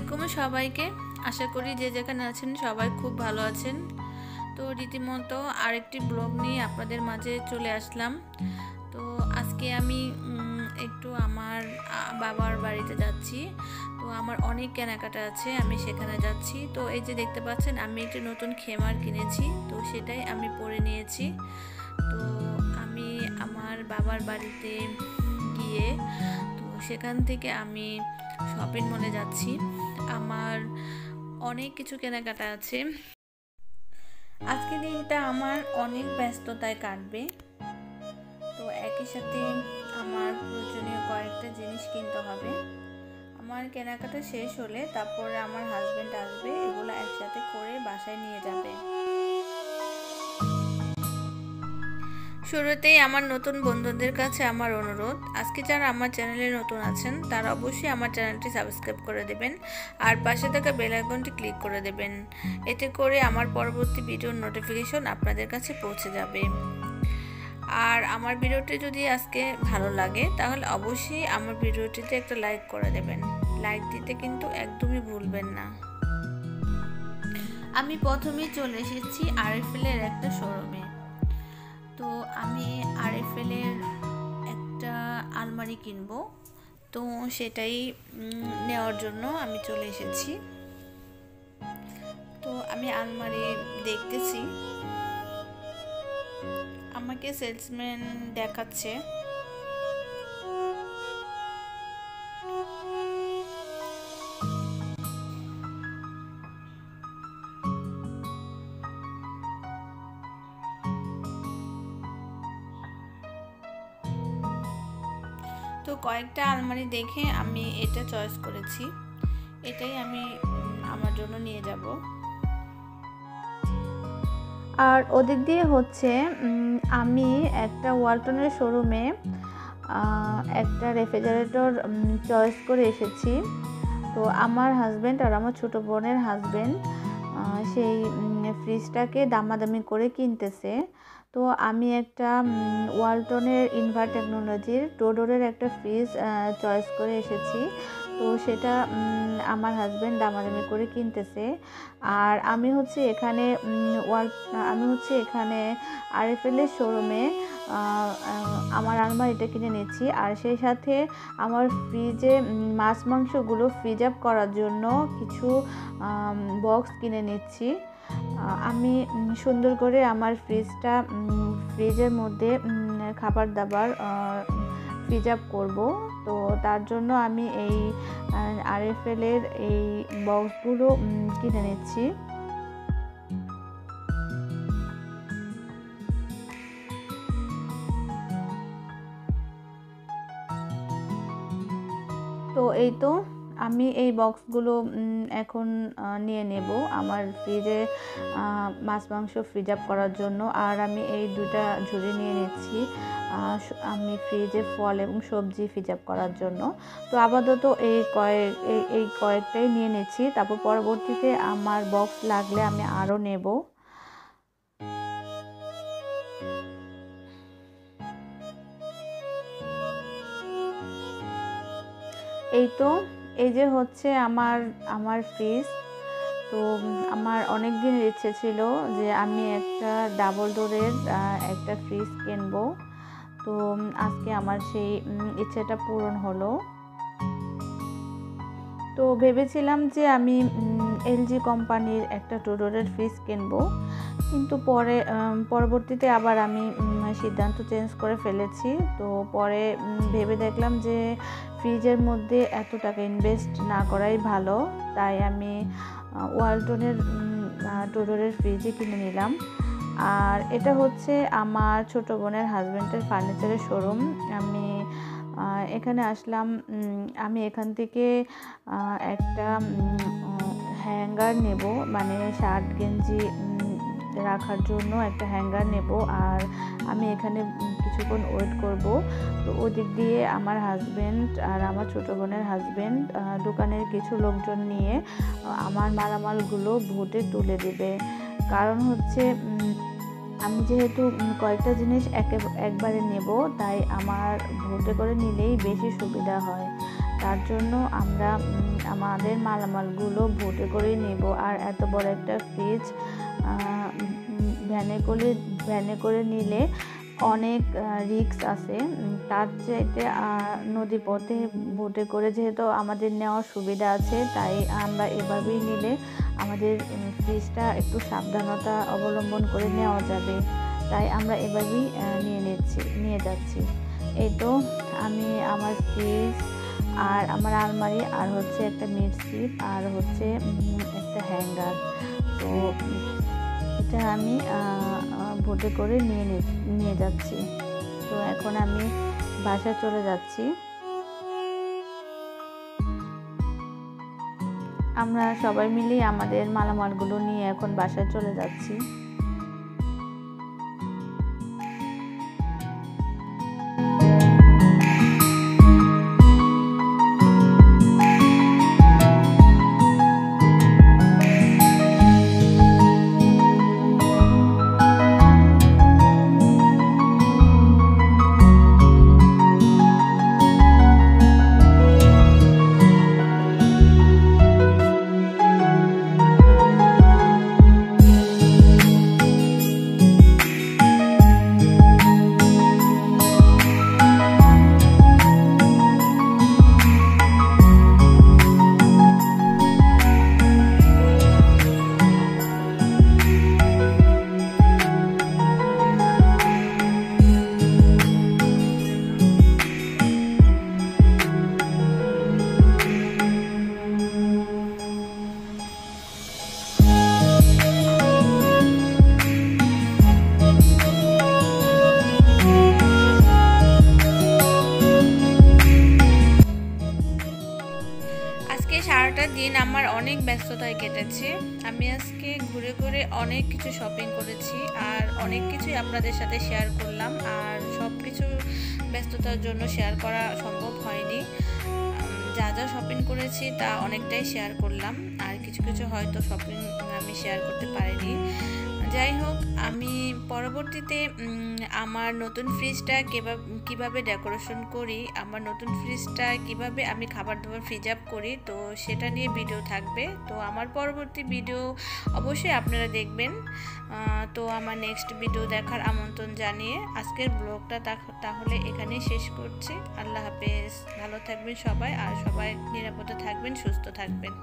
আলাইকুম সবাইকে। আশা করি যে যেখানে আছেন সবাই খুব ভালো আছেন। তো রীতিমতো আরেকটি ব্লগ নিয়ে আপনাদের মাঝে চলে আসলাম। তো আজকে আমি একটু আমার বাবার বাড়িতে যাচ্ছি। তো আমার অনেক কেনাকাটা আছে, আমি সেখানে যাচ্ছি। তো এই যে দেখতে পাচ্ছেন আমি একটি নতুন খেমার কিনেছি, তো সেটাই আমি পরে নিয়েছি। তো আমি আমার বাবার বাড়িতে গিয়ে তো সেখান থেকে আমি শপিং মলে যাচ্ছি। আমার অনেক কিছু কেনাকাটা আছে। আজকের দিনটা আমার অনেক ব্যস্ততায় কাটবে। তো একই সাথে আমার প্রয়োজনীয় কয়েকটা জিনিস কিনতে হবে। আমার কেনাকাটা শেষ হলে তারপরে আমার হাজবেন্ড আসবে, এগুলো একসাথে করে বাসায় নিয়ে যাবে। শুরুতেই আমার নতুন বন্ধুদের কাছে আমার অনুরোধ, আজকে যারা আমার চ্যানেলে নতুন আছেন তারা অবশ্যই আমার চ্যানেলটি সাবস্ক্রাইব করে দেবেন আর পাশে থাকা বেল আইকনটি ক্লিক করে দেবেন। এতে করে আমার পরবর্তী ভিডিওর নোটিফিকেশন আপনাদের কাছে পৌঁছে যাবে। আর আমার ভিডিওটি যদি আজকে ভালো লাগে তাহলে অবশ্যই আমার ভিডিওটিতে একটা লাইক করে দেবেন। লাইক দিতে কিন্তু একদমই ভুলবেন না। আমি প্রথমেই চলে এসেছি আরএফএলের একটা শোরুমে। তো আমি আরএফএলের একটা আলমারি কিনবো, তো সেটাই নেওয়ার জন্য আমি চলে এসেছি। তো আমি আলমারি দেখতেছি, আমাকে সেলসম্যান দেখাচ্ছে। তো কয়েকটা আলমারি দেখে আমি এটা চয়েস করেছি, এটাই আমি আমার জন্য নিয়ে যাব। আর ওদিক দিয়ে হচ্ছে আমি একটা ওয়ালটনের শোরুমে একটা রেফ্রিজারেটর চয়েস করে এসেছি। তো আমার হাজব্যান্ড আর আমার ছোটো বোনের হাজব্যান্ড সেই ফ্রিজটাকে দামাদামি করে কিনতেছে। তো আমি একটা ওয়ালটনের ইনভার টেকনোলজির ডোডোরের একটা ফ্রিজ চয়েস করে এসেছি। তো সেটা আমার হাজব্যান্ড দামাদামি করে কিনতেছে। আর আমি হচ্ছে এখানে আরএফএলের শোরুমে আমার আলমারিটা কিনে নিচ্ছি। আর সেই সাথে আমার ফ্রিজে মাছ মাংসগুলো ফ্রিজ আপ করার জন্য কিছু বক্স কিনে নিচ্ছি। আমি সুন্দর করে আমার ফ্রিজের মধ্যে খাবার দাবার ফ্রিজ আপ করবো। তো তার জন্য আমি এই আরএফএলের এই বক্সগুলো কিনে নিচ্ছি। তো এই তো আমি এই বক্সগুলো এখন নিয়ে নেব আমার ফ্রিজে মাছ মাংস ফ্রিজ আপ করার জন্য। আর আমি এই দুটা ঝুড়ি নিয়ে নিচ্ছি আমি ফ্রিজে ফল এবং সবজি ফ্রিজ আপ করার জন্য। তো আপাতত এই কয়েকটাই নিয়ে নিচ্ছি, তারপর পরবর্তীতে আমার বক্স লাগলে আমি আরও নেব। এই তো এই যে হচ্ছে আমার ফ্রিজ। তো আমার অনেক দিনের ইচ্ছে ছিল যে আমি একটা ডাবল ডোরের একটা ফ্রিজ কিনবো। তো আজকে আমার সেই ইচ্ছেটা পূরণ হলো। তো ভেবেছিলাম যে আমি এলজি কোম্পানির একটা ডোডোরের ফ্রিজ কিনবো, কিন্তু পরবর্তীতে আবার আমি সিদ্ধান্ত চেঞ্জ করে ফেলেছি। তো পরে ভেবে দেখলাম যে ফ্রিজের মধ্যে এত টাকা ইনভেস্ট না করাই ভালো, তাই আমি ওয়ালটনের ডোডোরের ফ্রিজই কিনে নিলাম। আর এটা হচ্ছে আমার ছোটো বোনের হাজব্যান্ডের ফার্নিচারের শোরুম। আমি এখানে আসলাম, আমি এখান থেকে একটা হ্যাঙ্গার নেব, মানে শার্ট গেঞ্জি রাখার জন্য একটা হ্যাঙ্গার নেব। আর আমি এখানে কিছুক্ষণ ওয়েট করব। তো ওদিক দিয়ে আমার হাজব্যান্ড আর আমার ছোটো বোনের হাজব্যান্ড দোকানের কিছু লোকজন নিয়ে আমার মালামালগুলো ভোটে তুলে দেবে। কারণ হচ্ছে আমি যেহেতু কয়েকটা জিনিস একবারে নেব, তাই আমার ভোটে করে নিলেই বেশি সুবিধা হয়। তার জন্য আমরা আমাদের মালামালগুলো ভোটে করে নেব। আর এত বড় একটা ফ্রিজ ভ্যানে করে নিলে অনেক রিস্ক আছে, তার চাইতে নদীপথে বোটে করে যেহেতু আমাদের নেওয়ার সুবিধা আছে, তাই আমরা এভাবেই নিলে আমাদের ফ্রিজটা একটু সাবধানতা অবলম্বন করে নেওয়া যাবে, তাই আমরা এভাবেই নিয়ে যাচ্ছি। এই তো আমি আমার ফ্রিজ আর আমার আলমারি আর হচ্ছে একটা মিক্সিপ আর হচ্ছে একটা হ্যাঙ্গার, তো এটা আমি ভোটে করে নিয়ে যাচ্ছি। তো এখন আমি বাসায় চলে যাচ্ছি। আমরা সবাই মিলে আমাদের মালামালগুলো নিয়ে এখন বাসায় চলে যাচ্ছি। সারাটা দিন আমার অনেক ব্যস্ততায় কেটেছে। আমি আজকে ঘুরে ঘুরে অনেক কিছু শপিং করেছি আর অনেক কিছুই আপনাদের সাথে শেয়ার করলাম, আর সব কিছু ব্যস্ততার জন্য শেয়ার করা সম্ভব হয়নি। যা যা শপিং করেছি তা অনেকটাই শেয়ার করলাম, আর কিছু কিছু হয়তো শপিং আমি শেয়ার করতে পারিনি। যাই হোক, আমি পরবর্তীতে আমার নতুন ফ্রিজটা কিভাবে ডেকোরেশন করি, আমার নতুন ফ্রিজটা কিভাবে আমি খাবার দাবার ফ্রিজ আপ করি, তো সেটা নিয়ে ভিডিও থাকবে। তো আমার পরবর্তী ভিডিও অবশ্যই আপনারা দেখবেন। তো আমার নেক্সট ভিডিও দেখার আমন্ত্রণ জানিয়ে আজকের ব্লগটা তাহলে এখানেই শেষ করছি। আল্লাহ হাফেজ, ভালো থাকবেন সবাই, আর সবাই নিরাপদে থাকবেন, সুস্থ থাকবেন।